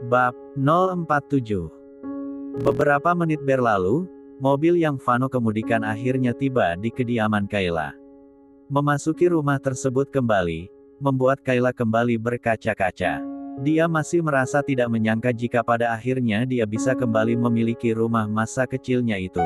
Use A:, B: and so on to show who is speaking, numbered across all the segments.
A: Bab 047. Beberapa menit berlalu, mobil yang Vano kemudikan akhirnya tiba di kediaman Kayla. Memasuki rumah tersebut kembali, membuat Kayla kembali berkaca-kaca. Dia masih merasa tidak menyangka jika pada akhirnya dia bisa kembali memiliki rumah masa kecilnya itu.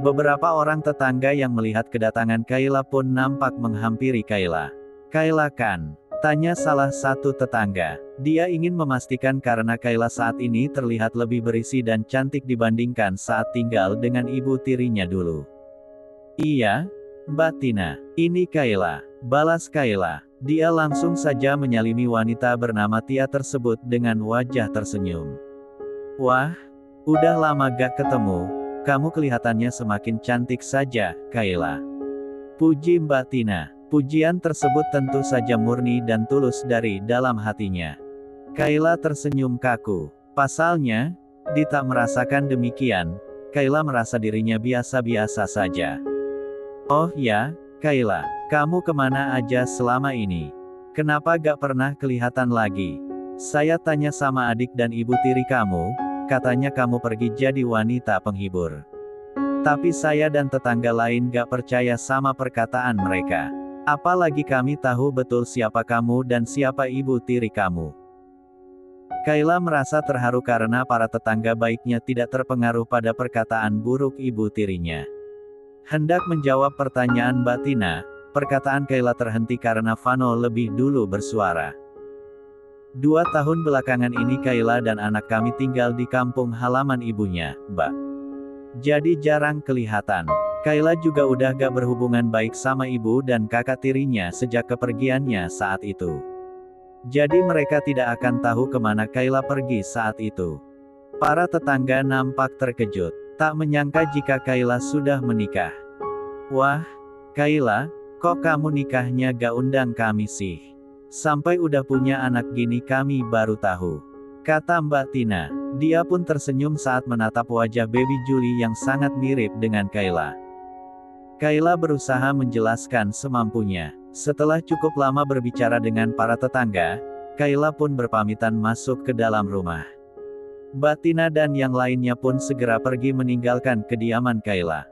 A: Beberapa orang tetangga yang melihat kedatangan Kayla pun nampak menghampiri Kayla. "Kayla kan?" tanya salah satu tetangga. Dia ingin memastikan karena Kayla saat ini terlihat lebih berisi dan cantik dibandingkan saat tinggal dengan ibu tirinya dulu. "Iya, Mbak Tina, ini Kayla," balas Kayla. Dia langsung saja menyalimi wanita bernama Tia tersebut dengan wajah tersenyum. "Wah, udah lama gak ketemu, kamu kelihatannya semakin cantik saja, Kayla," puji Mbak Tina. Pujian tersebut tentu saja murni dan tulus dari dalam hatinya. Kayla tersenyum kaku. Pasalnya, dia tak merasakan demikian. Kayla merasa dirinya biasa-biasa saja. "Oh ya, Kayla, kamu kemana aja selama ini? Kenapa gak pernah kelihatan lagi? Saya tanya sama adik dan ibu tiri kamu, katanya kamu pergi jadi wanita penghibur. Tapi saya dan tetangga lain gak percaya sama perkataan mereka. Apalagi kami tahu betul siapa kamu dan siapa ibu tiri kamu." Kayla merasa terharu karena para tetangga baiknya tidak terpengaruh pada perkataan buruk ibu tirinya. Hendak menjawab pertanyaan Mbak Tina, perkataan Kayla terhenti karena Vano lebih dulu bersuara. 2 tahun belakangan ini Kayla dan anak kami tinggal di kampung halaman ibunya, Mbak. Jadi jarang kelihatan. Kayla juga udah gak berhubungan baik sama ibu dan kakak tirinya sejak kepergiannya saat itu. Jadi mereka tidak akan tahu kemana Kayla pergi saat itu. Para tetangga nampak terkejut. Tak menyangka jika Kayla sudah menikah. "Wah, Kayla, kok kamu nikahnya gak undang kami sih? Sampai udah punya anak gini kami baru tahu," kata Mbak Tina. Dia pun tersenyum saat menatap wajah baby Julie yang sangat mirip dengan Kayla. Kayla berusaha menjelaskan semampunya. Setelah cukup lama berbicara dengan para tetangga, Kayla pun berpamitan masuk ke dalam rumah. Mbak Tina dan yang lainnya pun segera pergi meninggalkan kediaman Kayla.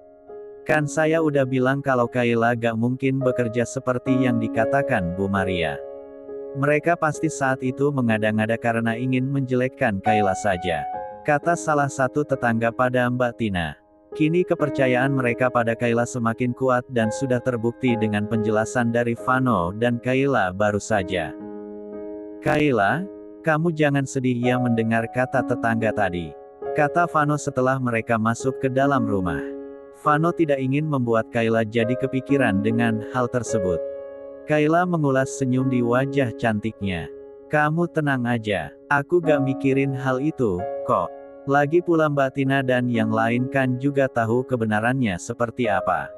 A: "Kan saya udah bilang kalau Kayla gak mungkin bekerja seperti yang dikatakan Bu Maria. Mereka pasti saat itu mengada-ngada karena ingin menjelekkan Kayla saja," kata salah satu tetangga pada Mbak Tina. Kini kepercayaan mereka pada Kayla semakin kuat dan sudah terbukti dengan penjelasan dari Vano dan Kayla baru saja. "Kayla, kamu jangan sedih ya mendengar kata tetangga tadi," kata Vano setelah mereka masuk ke dalam rumah. Vano tidak ingin membuat Kayla jadi kepikiran dengan hal tersebut. Kayla mengulas senyum di wajah cantiknya. "Kamu tenang aja, aku gak mikirin hal itu, kok. Lagi pula Mbak Tina dan yang lain kan juga tahu kebenarannya seperti apa,"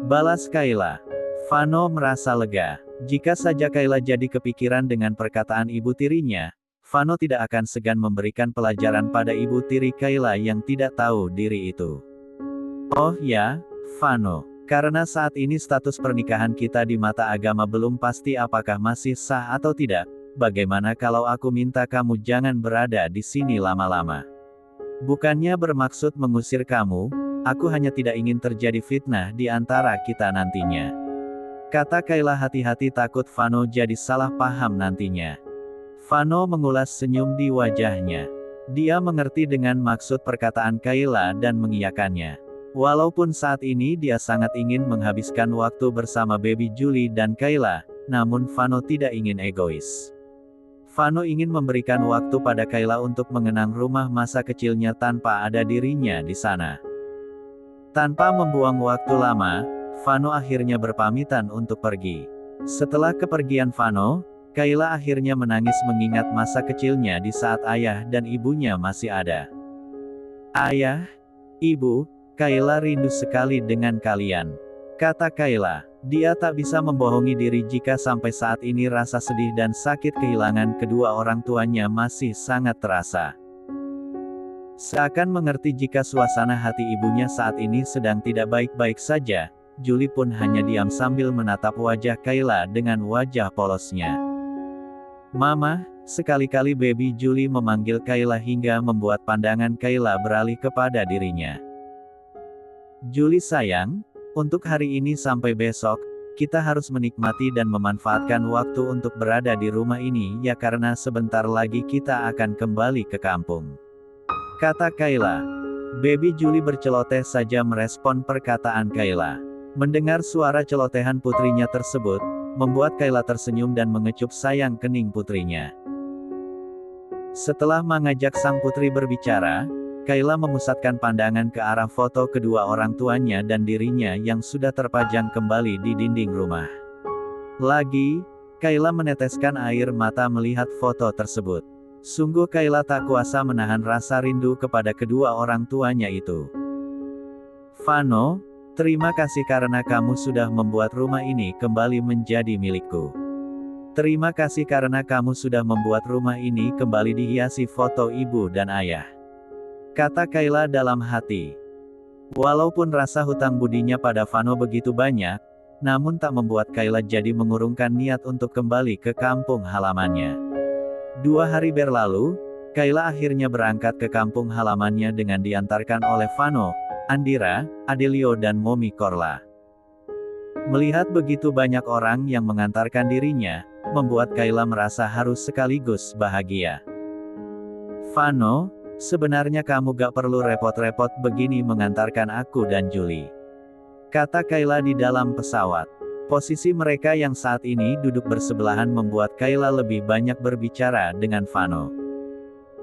A: balas Kayla. Vano merasa lega. Jika saja Kayla jadi kepikiran dengan perkataan ibu tirinya, Vano tidak akan segan memberikan pelajaran pada ibu tiri Kayla yang tidak tahu diri itu. "Oh ya, Vano, karena saat ini status pernikahan kita di mata agama belum pasti apakah masih sah atau tidak, bagaimana kalau aku minta kamu jangan berada di sini lama-lama? Bukannya bermaksud mengusir kamu, aku hanya tidak ingin terjadi fitnah di antara kita nantinya," kata Kayla. Hati-hati takut Vano jadi salah paham nantinya. Vano mengulas senyum di wajahnya. Dia mengerti dengan maksud perkataan Kayla dan mengiyakannya. Walaupun saat ini dia sangat ingin menghabiskan waktu bersama baby Julie dan Kayla, namun Vano tidak ingin egois. Vano ingin memberikan waktu pada Kayla untuk mengenang rumah masa kecilnya tanpa ada dirinya di sana. Tanpa membuang waktu lama, Vano akhirnya berpamitan untuk pergi. Setelah kepergian Vano, Kayla akhirnya menangis mengingat masa kecilnya di saat ayah dan ibunya masih ada. "Ayah, Ibu, Kayla rindu sekali dengan kalian," kata Kayla. Dia tak bisa membohongi diri jika sampai saat ini rasa sedih dan sakit kehilangan kedua orang tuanya masih sangat terasa. Seakan mengerti jika suasana hati ibunya saat ini sedang tidak baik-baik saja, Julie pun hanya diam sambil menatap wajah Kayla dengan wajah polosnya. "Mama, Sekali-kali Baby Julie memanggil Kayla hingga membuat pandangan Kayla beralih kepada dirinya. Julie sayang, untuk hari ini sampai besok, kita harus menikmati dan memanfaatkan waktu untuk berada di rumah ini ya karena sebentar lagi kita akan kembali ke kampung. Kata Kayla. Baby Julie berceloteh saja merespon perkataan Kayla. Mendengar suara celotehan putrinya tersebut, membuat Kayla tersenyum dan mengecup sayang kening putrinya. Setelah mengajak sang putri berbicara, Kayla memusatkan pandangan ke arah foto kedua orang tuanya dan dirinya yang sudah terpajang kembali di dinding rumah. Lagi, Kayla meneteskan air mata melihat foto tersebut. Sungguh Kayla tak kuasa menahan rasa rindu kepada kedua orang tuanya itu. Vano, terima kasih karena kamu sudah membuat rumah ini kembali menjadi milikku. Terima kasih karena kamu sudah membuat rumah ini kembali dihiasi foto ibu dan ayah. Kata Kayla dalam hati. Walaupun rasa hutang budinya pada Vano begitu banyak, namun tak membuat Kayla jadi mengurungkan niat untuk kembali ke kampung halamannya. 2 hari berlalu, Kayla akhirnya berangkat ke kampung halamannya dengan diantarkan oleh Vano, Andira, Adelio dan Momi Korla. Melihat begitu banyak orang yang mengantarkan dirinya, membuat Kayla merasa harus sekaligus bahagia. Vano, sebenarnya kamu gak perlu repot-repot begini mengantarkan aku dan Julie. Kata Kayla di dalam pesawat. Posisi mereka yang saat ini duduk bersebelahan membuat Kayla lebih banyak berbicara dengan Vano.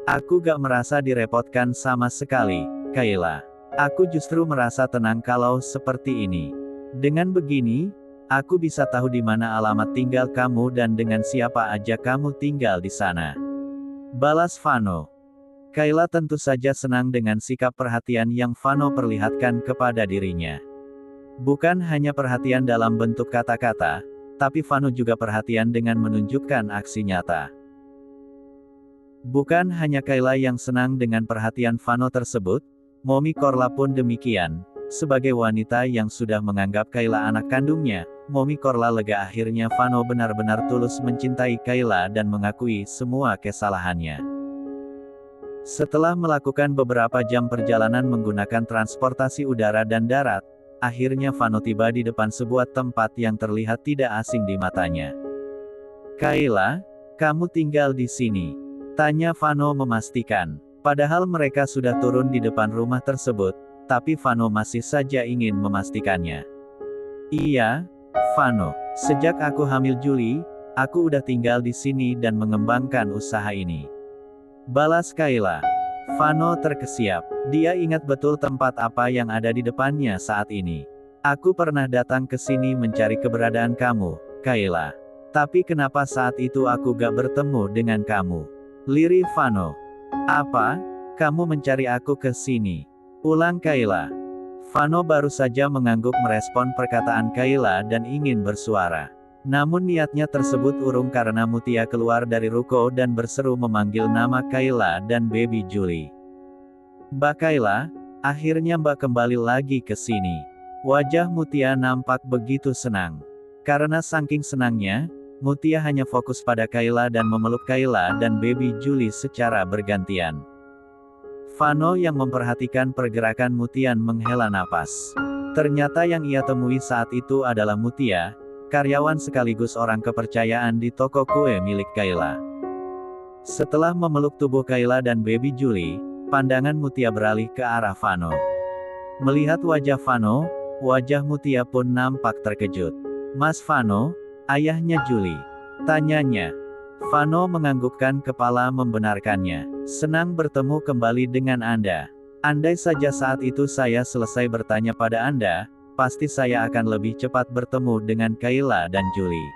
A: Aku gak merasa direpotkan sama sekali, Kayla. Aku justru merasa tenang kalau seperti ini. Dengan begini, aku bisa tahu di mana alamat tinggal kamu dan dengan siapa aja kamu tinggal di sana. Balas Vano. Kayla tentu saja senang dengan sikap perhatian yang Vano perlihatkan kepada dirinya. Bukan hanya perhatian dalam bentuk kata-kata, tapi Vano juga perhatian dengan menunjukkan aksi nyata. Bukan hanya Kayla yang senang dengan perhatian Vano tersebut, Momi Korla pun demikian. Sebagai wanita yang sudah menganggap Kayla anak kandungnya, Momi Korla lega akhirnya Vano benar-benar tulus mencintai Kayla dan mengakui semua kesalahannya. Setelah melakukan beberapa jam perjalanan menggunakan transportasi udara dan darat, akhirnya Vano tiba di depan sebuah tempat yang terlihat tidak asing di matanya. Kayla, kamu tinggal di sini? Tanya Vano memastikan. Padahal mereka sudah turun di depan rumah tersebut, tapi Vano masih saja ingin memastikannya. Iya, Vano. Sejak aku hamil Julie, aku udah tinggal di sini dan mengembangkan usaha ini. Balas Kayla. Vano terkesiap. Dia ingat betul tempat apa yang ada di depannya saat ini. Aku pernah datang ke sini mencari keberadaan kamu, Kayla. Tapi kenapa saat itu aku gak bertemu dengan kamu? Lirih Vano. Apa? Kamu mencari aku ke sini? Ulang Kayla. Vano baru saja mengangguk merespon perkataan Kayla dan ingin bersuara. Namun niatnya tersebut urung karena Mutia keluar dari ruko dan berseru memanggil nama Kayla dan Baby Julie. Mbak Kayla, akhirnya Mbak kembali lagi ke sini. Wajah Mutia nampak begitu senang. Karena saking senangnya, Mutia hanya fokus pada Kayla dan memeluk Kayla dan Baby Julie secara bergantian. Vano yang memperhatikan pergerakan Mutia menghela napas. Ternyata yang ia temui saat itu adalah Mutia, karyawan sekaligus orang kepercayaan di toko kue milik Kayla. Setelah memeluk tubuh Kayla dan Baby Julie, pandangan Mutia beralih ke arah Vano. Melihat wajah Vano, wajah Mutia pun nampak terkejut. Mas Vano, ayahnya Julie? Tanyanya. Vano menganggukkan kepala membenarkannya. Senang bertemu kembali dengan Anda. Andai saja saat itu saya selesai bertanya pada Anda, pasti saya akan lebih cepat bertemu dengan Kayla dan Julie.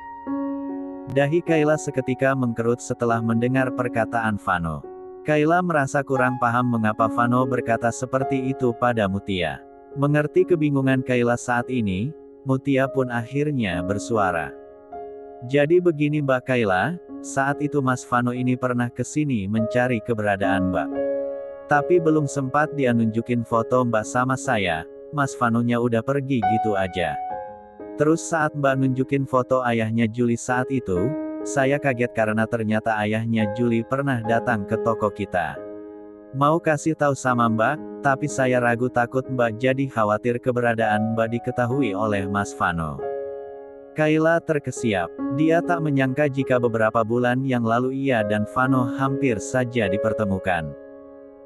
A: Dahi Kayla seketika mengkerut setelah mendengar perkataan Vano. Kayla merasa kurang paham mengapa Vano berkata seperti itu pada Mutia. Mengerti kebingungan Kayla saat ini, Mutia pun akhirnya bersuara. Jadi begini Mbak Kayla, saat itu Mas Vano ini pernah kesini mencari keberadaan Mbak. Tapi belum sempat dia nunjukin foto Mbak sama saya, Mas Vanonya udah pergi gitu aja. Terus saat Mbak nunjukin foto ayahnya Julie saat itu, Saya kaget karena ternyata ayahnya Julie pernah datang ke toko kita. Mau kasih tahu sama Mbak, tapi saya ragu takut Mbak jadi khawatir keberadaan Mbak diketahui oleh Mas Vano. Kayla terkesiap. Dia tak menyangka jika beberapa bulan yang lalu ia dan Vano hampir saja dipertemukan.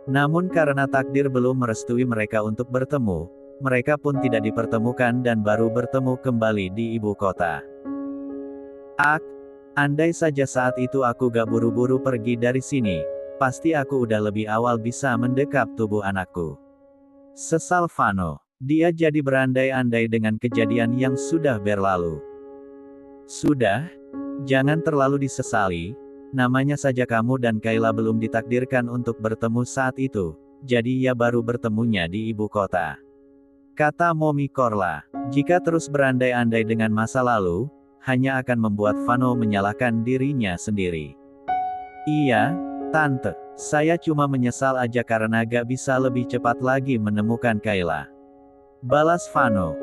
A: Namun karena takdir belum merestui mereka untuk bertemu, mereka pun tidak dipertemukan dan baru bertemu kembali di ibu kota. Andai saja saat itu aku gak buru-buru pergi dari sini, pasti aku udah lebih awal bisa mendekap tubuh anakku. Sesal Vano. Dia jadi berandai-andai dengan kejadian yang sudah berlalu. Sudah, jangan terlalu disesali, namanya saja kamu dan Kayla belum ditakdirkan untuk bertemu saat itu, jadi ya baru bertemunya di ibu kota. Kata Mommy Korla, jika terus berandai-andai dengan masa lalu, hanya akan membuat Vano menyalahkan dirinya sendiri. Iya, Tante, saya cuma menyesal aja karena gak bisa lebih cepat lagi menemukan Kayla. Balas Vano.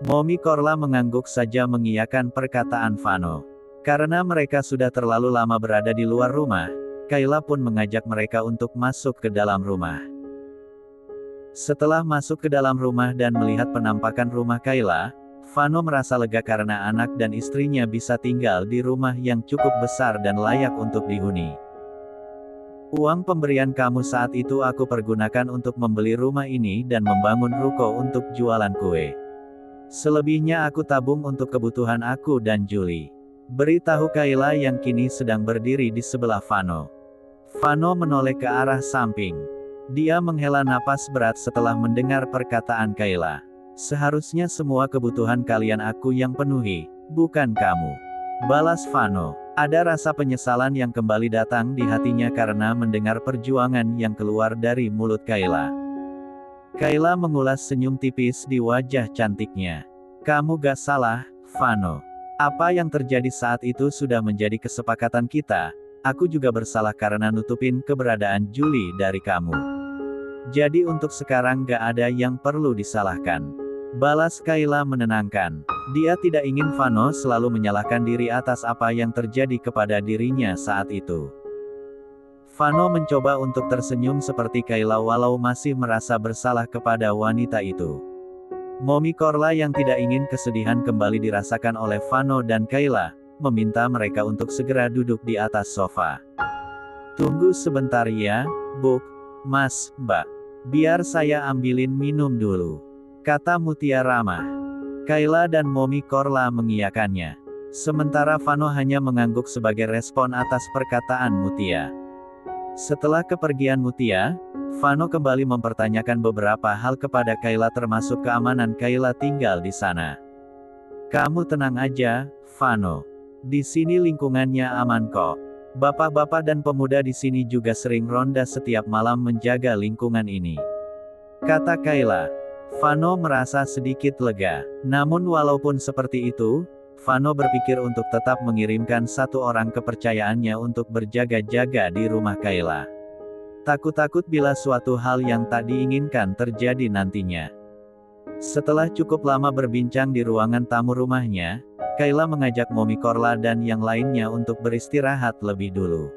A: Mommy Korla mengangguk saja mengiyakan perkataan Vano. Karena mereka sudah terlalu lama berada di luar rumah, Kayla pun mengajak mereka untuk masuk ke dalam rumah. Setelah masuk ke dalam rumah dan melihat penampakan rumah Kayla, Vano merasa lega karena anak dan istrinya bisa tinggal di rumah yang cukup besar dan layak untuk dihuni. Uang pemberian kamu saat itu aku pergunakan untuk membeli rumah ini dan membangun ruko untuk jualan kue. Selebihnya aku tabung untuk kebutuhan aku dan Julie. Beritahu Kayla yang kini sedang berdiri di sebelah Vano. Vano menoleh ke arah samping. Dia menghela napas berat setelah mendengar perkataan Kayla. Seharusnya semua kebutuhan kalian aku yang penuhi, bukan kamu. Balas Vano. Ada rasa penyesalan yang kembali datang di hatinya karena mendengar perjuangan yang keluar dari mulut Kayla. Kayla mengulas senyum tipis di wajah cantiknya. Kamu gak salah, Vano. Apa yang terjadi saat itu sudah menjadi kesepakatan kita, aku juga bersalah karena nutupin keberadaan Julie dari kamu. Jadi untuk sekarang gak ada yang perlu disalahkan. Balas Kayla menenangkan. Dia tidak ingin Vano selalu menyalahkan diri atas apa yang terjadi kepada dirinya saat itu. Vano mencoba untuk tersenyum seperti Kayla walau masih merasa bersalah kepada wanita itu. Mommy Korla yang tidak ingin kesedihan kembali dirasakan oleh Vano dan Kayla, meminta mereka untuk segera duduk di atas sofa. Tunggu sebentar ya, Bu, Mas, Mbak. Biar saya ambilin minum dulu, kata Mutia ramah. Kayla dan Mommy Korla mengiyakannya. Sementara Vano hanya mengangguk sebagai respon atas perkataan Mutia. Setelah kepergian Mutia, Vano kembali mempertanyakan beberapa hal kepada Kayla termasuk keamanan Kayla tinggal di sana. Kamu tenang aja, Vano. Di sini lingkungannya aman kok. Bapak-bapak dan pemuda di sini juga sering ronda setiap malam menjaga lingkungan ini, kata Kayla. Vano merasa sedikit lega. Namun walaupun seperti itu, Vano berpikir untuk tetap mengirimkan satu orang kepercayaannya untuk berjaga-jaga di rumah Kayla. Takut-takut bila suatu hal yang tak diinginkan terjadi nantinya. Setelah cukup lama berbincang di ruangan tamu rumahnya, Kayla mengajak Mommy Korla dan yang lainnya untuk beristirahat lebih dulu.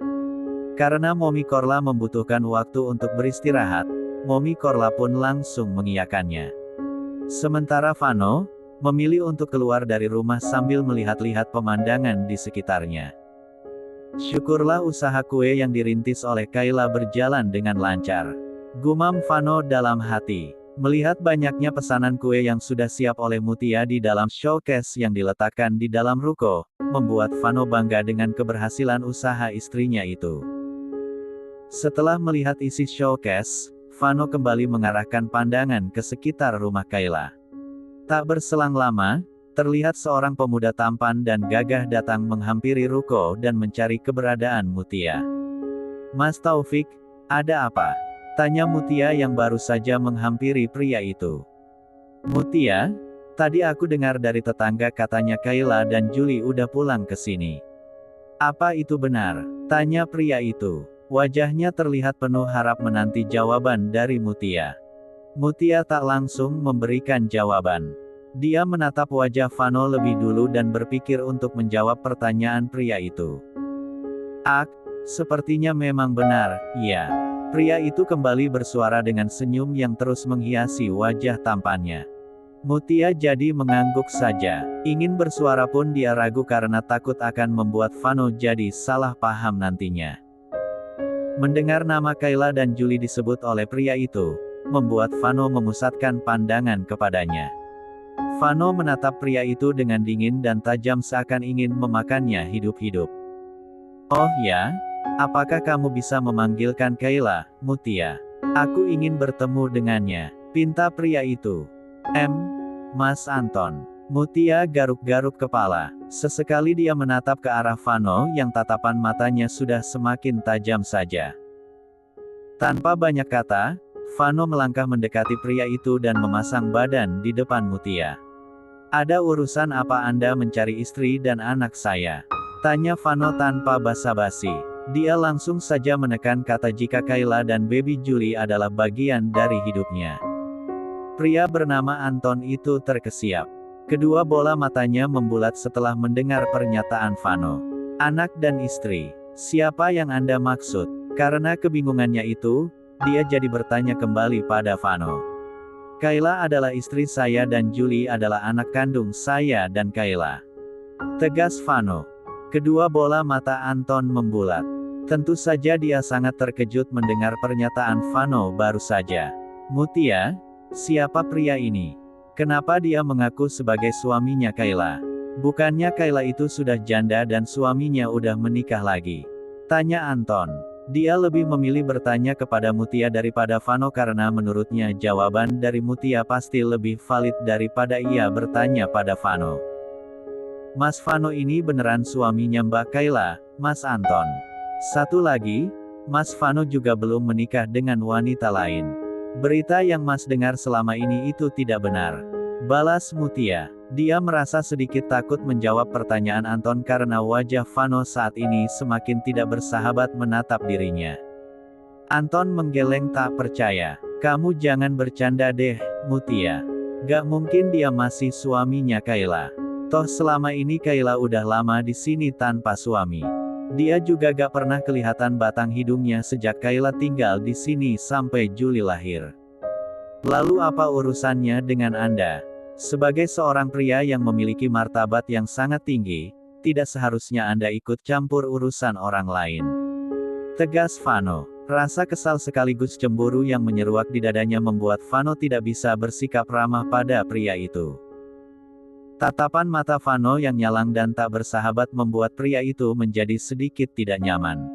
A: Karena Mommy Korla membutuhkan waktu untuk beristirahat, Mommy Korla pun langsung mengiyakannya. Sementara Vano memilih untuk keluar dari rumah sambil melihat-lihat pemandangan di sekitarnya. Syukurlah usaha kue yang dirintis oleh Kayla berjalan dengan lancar, gumam Vano dalam hati. Melihat banyaknya pesanan kue yang sudah siap oleh Mutia di dalam showcase yang diletakkan di dalam ruko, membuat Vano bangga dengan keberhasilan usaha istrinya itu. Setelah melihat isi showcase, Vano kembali mengarahkan pandangan ke sekitar rumah Kayla. Tak berselang lama, terlihat seorang pemuda tampan dan gagah datang menghampiri ruko dan mencari keberadaan Mutia. Mas Taufik, ada apa? Tanya Mutia yang baru saja menghampiri pria itu. Mutia, tadi aku dengar dari tetangga katanya Kayla dan Julie udah pulang ke sini. Apa itu benar? Tanya pria itu. Wajahnya terlihat penuh harap menanti jawaban dari Mutia. Mutia tak langsung memberikan jawaban. Dia menatap wajah Vano lebih dulu dan berpikir untuk menjawab pertanyaan pria itu. Sepertinya memang benar, iya. Pria itu kembali bersuara dengan senyum yang terus menghiasi wajah tampannya. Mutia jadi mengangguk saja. Ingin bersuara pun dia ragu karena takut akan membuat Vano jadi salah paham nantinya. Mendengar nama Kayla dan Julie disebut oleh pria itu, membuat Vano memusatkan pandangan kepadanya. Vano menatap pria itu dengan dingin dan tajam seakan ingin memakannya hidup-hidup. Oh ya? Apakah kamu bisa memanggilkan Kayla, Mutia? Aku ingin bertemu dengannya, pinta pria itu. Mas Anton. Mutia garuk-garuk kepala. Sesekali dia menatap ke arah Vano yang tatapan matanya sudah semakin tajam saja. Tanpa banyak kata, Vano melangkah mendekati pria itu dan memasang badan di depan Mutia. Ada urusan apa Anda mencari istri dan anak saya? Tanya Vano tanpa basa-basi. Dia langsung saja menekan kata jika Kayla dan baby Julie adalah bagian dari hidupnya. Pria bernama Anton itu terkesiap. Kedua bola matanya membulat setelah mendengar pernyataan Vano. Anak dan istri, siapa yang Anda maksud? Karena kebingungannya itu, dia jadi bertanya kembali pada Vano. Kayla adalah istri saya dan Julie adalah anak kandung saya dan Kayla. Tegas Vano. Kedua bola mata Anton membulat. Tentu saja dia sangat terkejut mendengar pernyataan Vano baru saja. Mutia, siapa pria ini? Kenapa dia mengaku sebagai suaminya Kayla? Bukannya Kayla itu sudah janda dan suaminya udah menikah lagi? Tanya Anton. Dia lebih memilih bertanya kepada Mutia daripada Vano karena menurutnya jawaban dari Mutia pasti lebih valid daripada ia bertanya pada Vano. Mas Vano ini beneran suaminya Mbak Kayla, Mas Anton. Satu lagi, Mas Vano juga belum menikah dengan wanita lain. Berita yang Mas dengar selama ini itu tidak benar. Balas Mutia. Dia merasa sedikit takut menjawab pertanyaan Anton karena wajah Vano saat ini semakin tidak bersahabat menatap dirinya. Anton menggeleng tak percaya. Kamu jangan bercanda deh, Mutia. Gak mungkin dia masih suaminya Kayla. Toh selama ini Kayla udah lama di sini tanpa suami. Dia juga gak pernah kelihatan batang hidungnya sejak Kayla tinggal di sini sampai Julie lahir. Lalu apa urusannya dengan Anda? Sebagai seorang pria yang memiliki martabat yang sangat tinggi, tidak seharusnya Anda ikut campur urusan orang lain. Tegas Vano. Rasa kesal sekaligus cemburu yang menyeruak di dadanya membuat Vano tidak bisa bersikap ramah pada pria itu. Tatapan mata Vano yang nyalang dan tak bersahabat membuat pria itu menjadi sedikit tidak nyaman.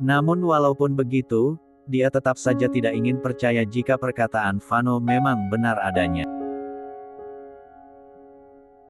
A: Namun walaupun begitu, dia tetap saja tidak ingin percaya jika perkataan Vano memang benar adanya.